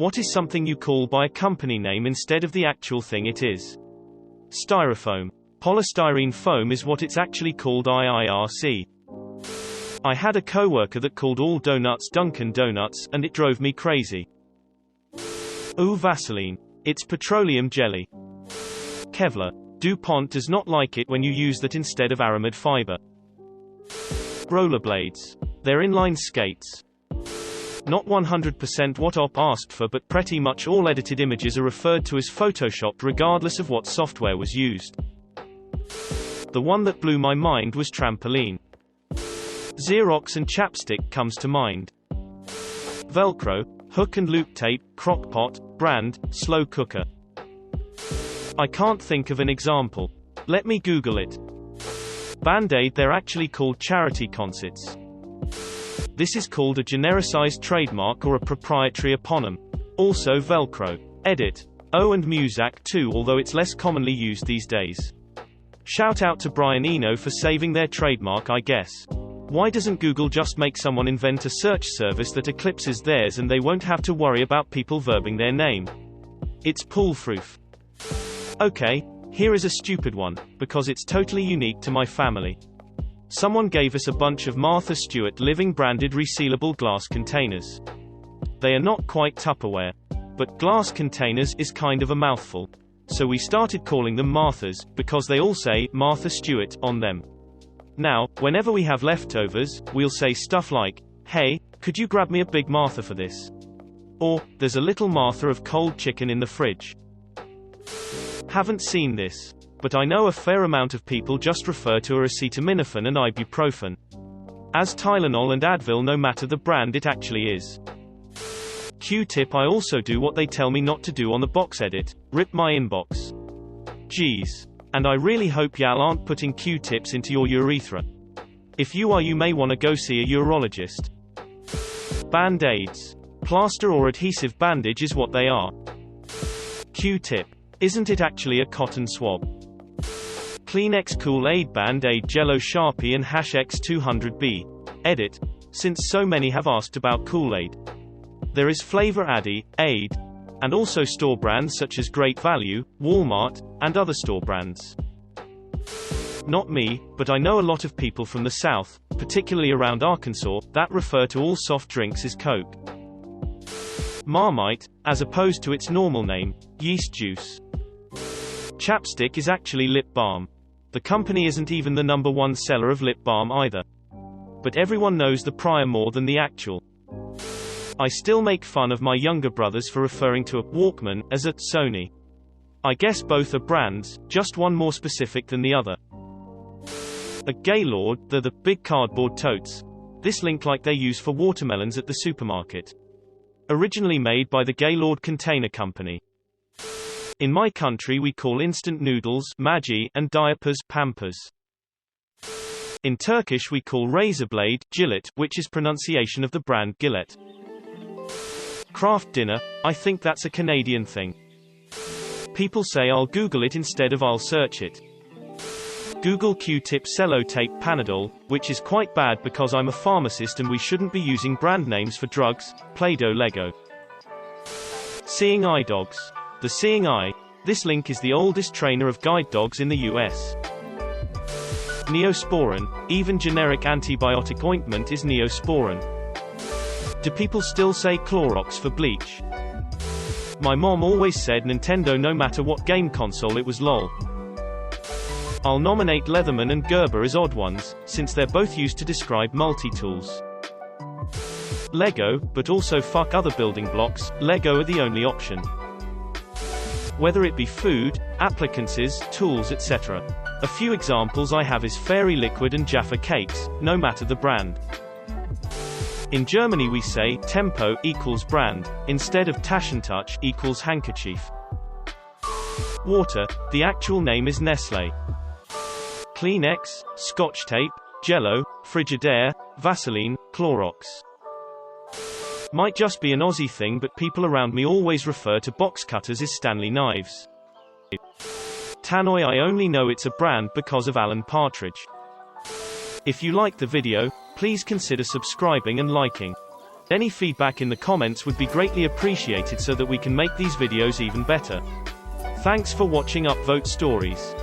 What is something you call by a company name instead of the actual thing it is? Styrofoam. Polystyrene foam is what it's actually called IIRC. I had a coworker that called all donuts Dunkin' Donuts, and it drove me crazy. Ooh, Vaseline. It's petroleum jelly. Kevlar. DuPont does not like it when you use that instead of aramid fiber. Rollerblades. They're inline skates. Not 100% what OP asked for, but pretty much all edited images are referred to as photoshopped regardless of what software was used. The one that blew my mind was trampoline. Xerox and chapstick comes to mind. Velcro, hook and loop tape, crockpot, brand, slow cooker. I can't think of an example. Let me Google it. Band-Aid. They're actually called charity concerts. This is called a genericized trademark or a proprietary eponym. Also Velcro. Edit. Oh, and Muzak too, although it's less commonly used these days. Shout out to Brian Eno for saving their trademark, I guess. Why doesn't Google just make someone invent a search service that eclipses theirs and they won't have to worry about people verbing their name? It's foolproof. Okay, here is a stupid one, because it's totally unique to my family. Someone gave us a bunch of Martha Stewart Living branded resealable glass containers. They are not quite Tupperware. But glass containers is kind of a mouthful. So we started calling them Marthas, because they all say Martha Stewart on them. Now, whenever we have leftovers, we'll say stuff like, hey, could you grab me a big Martha for this? Or, there's a little Martha of cold chicken in the fridge. Haven't seen this. But I know a fair amount of people just refer to acetaminophen and ibuprofen as Tylenol and Advil, no matter the brand it actually is. Q-tip. I also do what they tell me not to do on the box edit, rip my inbox. Geez. And I really hope y'all aren't putting Q-tips into your urethra. If you are, you may want to go see a urologist. Band-aids. Plaster or adhesive bandage is what they are. Q-tip. Isn't it actually a cotton swab? Kleenex, Kool-Aid, Band-Aid, Jello, Sharpie and #X200B. Edit. Since so many have asked about Kool-Aid. There is Flavor Addy, Aid, and also store brands such as Great Value, Walmart, and other store brands. Not me, but I know a lot of people from the South, particularly around Arkansas, that refer to all soft drinks as Coke. Marmite, as opposed to its normal name, yeast juice. Chapstick is actually lip balm. The company isn't even the #1 seller of lip balm either. But everyone knows the prior more than the actual. I still make fun of my younger brothers for referring to a Walkman as a Sony. I guess both are brands, just one more specific than the other. A Gaylord, they're the big cardboard totes. This link like they use for watermelons at the supermarket. Originally made by the Gaylord Container Company. In my country we call instant noodles Maggi and diapers Pampers. In Turkish we call razor blade Gillette, which is pronunciation of the brand Gillette. Craft dinner, I think that's a Canadian thing. People say I'll Google it instead of I'll search it. Google Q-tip Sellotape Panadol, which is quite bad because I'm a pharmacist and we shouldn't be using brand names for drugs. Play-Doh Lego. Seeing Eye Dogs. The Seeing Eye. This link is the oldest trainer of guide dogs in the US. Neosporin. Even generic antibiotic ointment is Neosporin. Do people still say Clorox for bleach? My mom always said Nintendo no matter what game console it was lol. I'll nominate Leatherman and Gerber as odd ones, since they're both used to describe multi-tools. Lego, but also fuck other building blocks, Lego are the only option. Whether it be food, appliances, tools etc. A few examples I have is Fairy Liquid and Jaffa Cakes, no matter the brand. In Germany we say Tempo equals brand, instead of Taschentouch equals handkerchief. Water, the actual name is Nestlé. Kleenex, Scotch tape, Jello, Frigidaire, Vaseline, Clorox. Might just be an Aussie thing, but people around me always refer to box cutters as Stanley knives. Tannoy, I only know it's a brand because of Alan Partridge. If you liked the video, please consider subscribing and liking. Any feedback in the comments would be greatly appreciated so that we can make these videos even better. Thanks for watching Upvote Stories.